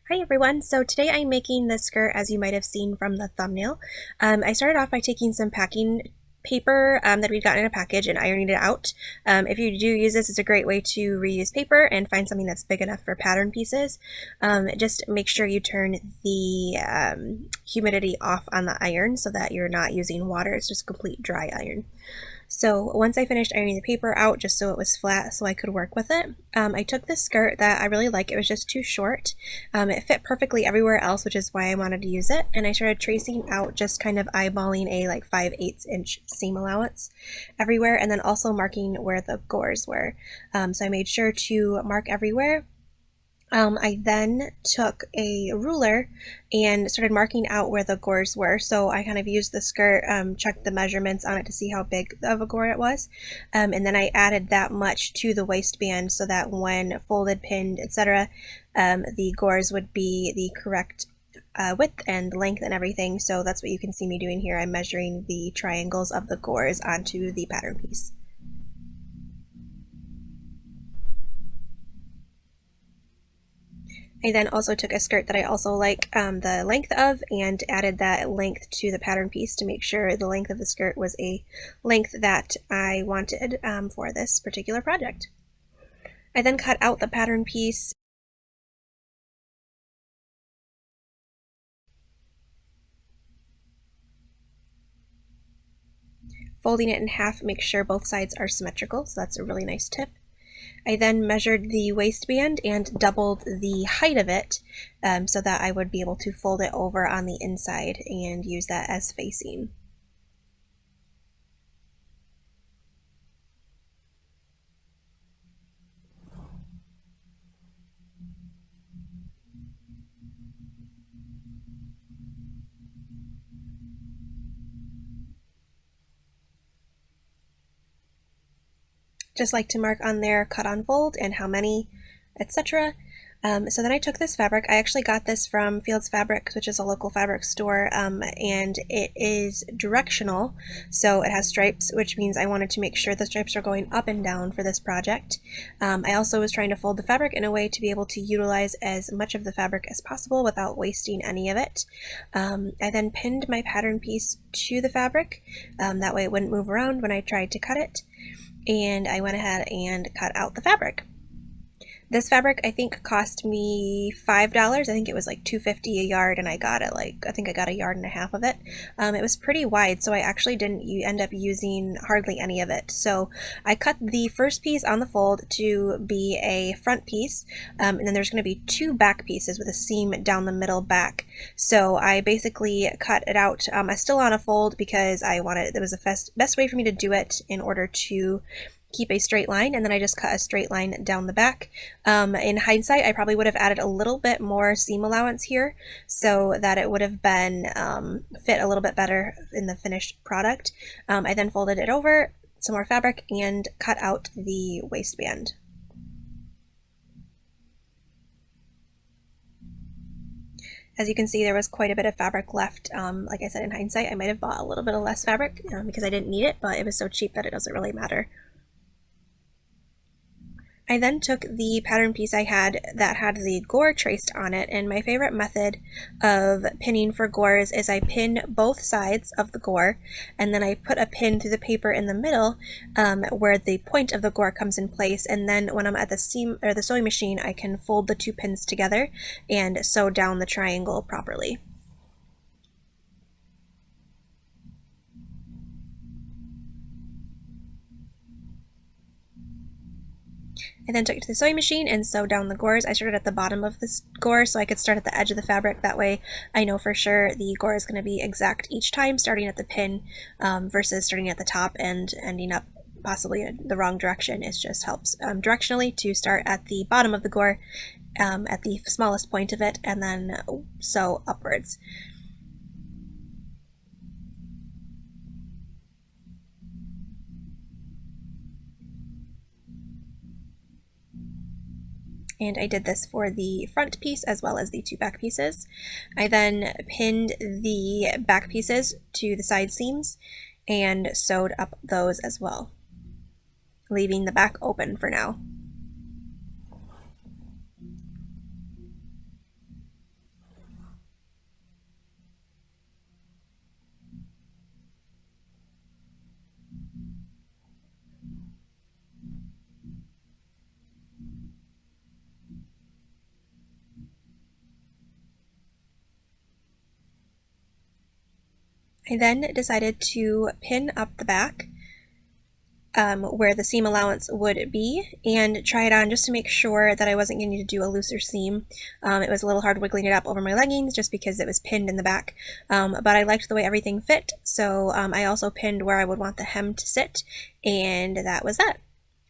Hi everyone, so today I'm making this skirt as you might have seen from the thumbnail. I started off by taking some packing paper that we'd gotten in a package and ironing it out. If you do use this, it's a great way to reuse paper and find something that's big enough for pattern pieces. Just make sure you turn the humidity off on the iron so that you're not using water, it's just complete dry iron. So once I finished ironing the paper out just so it was flat so I could work with it, I took this skirt that I really like. It was just too short. It fit perfectly everywhere else, which is why I wanted to use it. And I started tracing out, just kind of eyeballing a like 5/8 inch seam allowance everywhere, and then also marking where the gores were. So I made sure to mark everywhere. I then took a ruler and started marking out where the gores were. So I kind of used the skirt, checked the measurements on it to see how big of a gore it was. And then I added that much to the waistband so that when folded, pinned, etc., the gores would be the correct width and length and everything. So that's what you can see me doing here. I'm measuring the triangles of the gores onto the pattern piece. I then also took a skirt that I also like the length of and added that length to the pattern piece to make sure the length of the skirt was a length that I wanted for this particular project. I then cut out the pattern piece. Folding it in half, make sure both sides are symmetrical, so that's a really nice tip. I then measured the waistband and doubled the height of it so that I would be able to fold it over on the inside and use that as facing. Just like to mark on there cut on fold and how many, etc. So then I took this fabric. I actually got this from Fields Fabrics, which is a local fabric store, and it is directional, so it has stripes, which means I wanted to make sure the stripes are going up and down for this project. I also was trying to fold the fabric in a way to be able to utilize as much of the fabric as possible without wasting any of it. I then pinned my pattern piece to the fabric, that way it wouldn't move around when I tried to cut it, and I went ahead and cut out the fabric. This fabric I think cost me $5. I think it was like $2.50 a yard, and I got it I think I got 1.5 yards of it. It was pretty wide, so I actually didn't end up using hardly any of it. So I cut the first piece on the fold to be a front piece, and then there's going to be 2 back pieces with a seam down the middle back. So I basically cut it out. I still on a fold because I wanted, it was the best way for me to do it in order to keep a straight line, and then I just cut a straight line down the back. In hindsight, I probably would have added a little bit more seam allowance here so that it would have been fit a little bit better in the finished product. I then folded it over, some more fabric, and cut out the waistband. As you can see, there was quite a bit of fabric left. Like I said, in hindsight, I might have bought a little bit of less fabric because I didn't need it, but it was so cheap that it doesn't really matter. I then took the pattern piece I had that had the gore traced on it, and my favorite method of pinning for gores is I pin both sides of the gore, and then I put a pin through the paper in the middle where the point of the gore comes in place, and then when I'm at the seam or the sewing machine, I can fold the 2 pins together and sew down the triangle properly. I then took it to the sewing machine and sewed down the gores. I started at the bottom of this gore so I could start at the edge of the fabric. That way I know for sure the gore is going to be exact each time, starting at the pin versus starting at the top and ending up possibly in the wrong direction. It just helps directionally to start at the bottom of the gore at the smallest point of it and then sew upwards. And I did this for the front piece as well as the 2 back pieces. I then pinned the back pieces to the side seams and sewed up those as well, leaving the back open for now. I then decided to pin up the back where the seam allowance would be and try it on just to make sure that I wasn't going to do a looser seam. It was a little hard wiggling it up over my leggings just because it was pinned in the back, but I liked the way everything fit, so I also pinned where I would want the hem to sit, and that was that.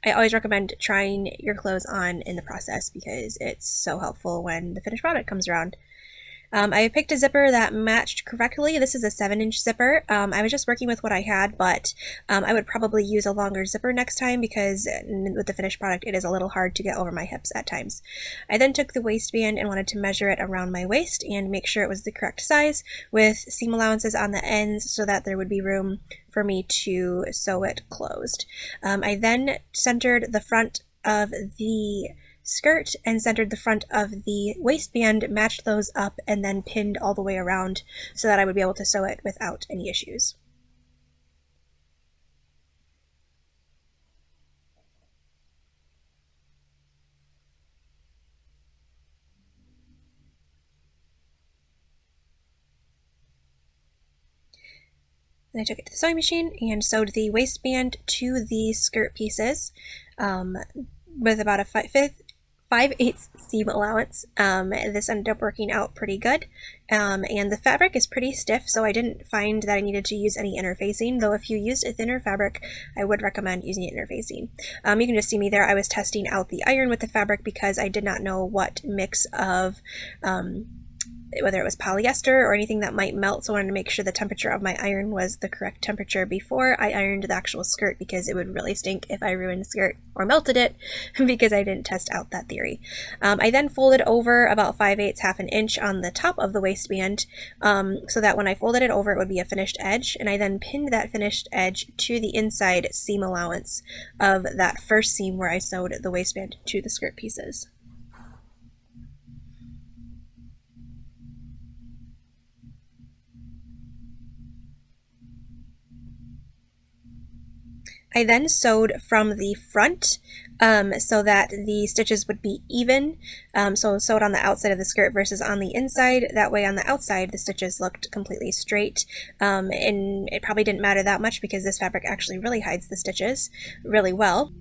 I always recommend trying your clothes on in the process because it's so helpful when the finished product comes around. I picked a zipper that matched correctly. This is a 7-inch zipper. I was just working with what I had, but I would probably use a longer zipper next time because with the finished product, it is a little hard to get over my hips at times. I then took the waistband and wanted to measure it around my waist and make sure it was the correct size with seam allowances on the ends so that there would be room for me to sew it closed. I then centered the front of the skirt and centered the front of the waistband, matched those up, and then pinned all the way around so that I would be able to sew it without any issues. Then I took it to the sewing machine and sewed the waistband to the skirt pieces with about a 5/8 seam allowance. This ended up working out pretty good, and the fabric is pretty stiff, so I didn't find that I needed to use any interfacing, though if you used a thinner fabric, I would recommend using interfacing. You can just see me there. I was testing out the iron with the fabric because I did not know what mix of whether it was polyester or anything that might melt, so I wanted to make sure the temperature of my iron was the correct temperature before I ironed the actual skirt because it would really stink if I ruined the skirt or melted it because I didn't test out that theory. I then folded over about 5/8, half an inch on the top of the waistband so that when I folded it over it would be a finished edge, and I then pinned that finished edge to the inside seam allowance of that first seam where I sewed the waistband to the skirt pieces. I then sewed from the front so that the stitches would be even. So sewed on the outside of the skirt versus on the inside. That way on the outside the stitches looked completely straight. And it probably didn't matter that much because this fabric actually really hides the stitches really well.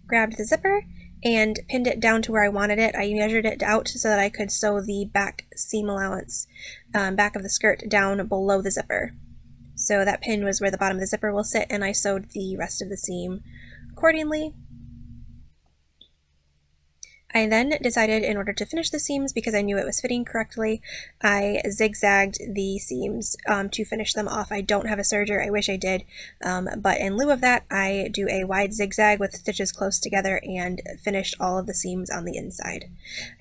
Grabbed the zipper and pinned it down to where I wanted it. I measured it out so that I could sew the back seam allowance, back of the skirt, down below the zipper. So that pin was where the bottom of the zipper will sit, and I sewed the rest of the seam accordingly. I then decided in order to finish the seams, because I knew it was fitting correctly, I zigzagged the seams to finish them off. I don't have a serger, I wish I did, but in lieu of that, I do a wide zigzag with stitches close together and finished all of the seams on the inside.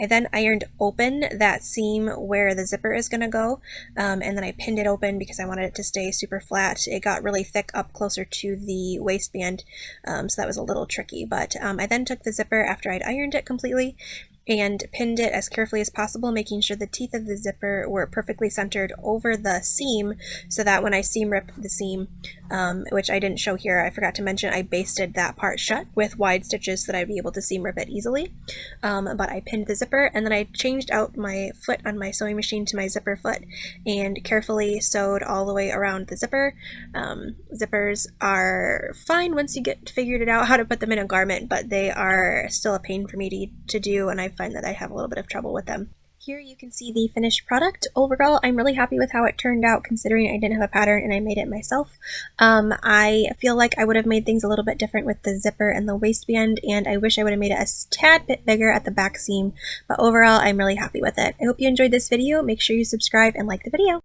I then ironed open that seam where the zipper is going to go, and then I pinned it open because I wanted it to stay super flat. It got really thick up closer to the waistband, so that was a little tricky, but I then took the zipper after I'd ironed it completely and pinned it as carefully as possible, making sure the teeth of the zipper were perfectly centered over the seam so that when I seam ripped the seam, which I didn't show here, I forgot to mention, I basted that part shut with wide stitches so that I'd be able to seam rip it easily. But I pinned the zipper, and then I changed out my foot on my sewing machine to my zipper foot and carefully sewed all the way around the zipper. Zippers are fine once you get figured it out how to put them in a garment, but they are still a pain for me to do, and I find that I have a little bit of trouble with them. Here you can see the finished product. Overall, I'm really happy with how it turned out considering I didn't have a pattern and I made it myself. I feel like I would have made things a little bit different with the zipper and the waistband, and I wish I would have made it a tad bit bigger at the back seam, but overall I'm really happy with it. I hope you enjoyed this video. Make sure you subscribe and like the video.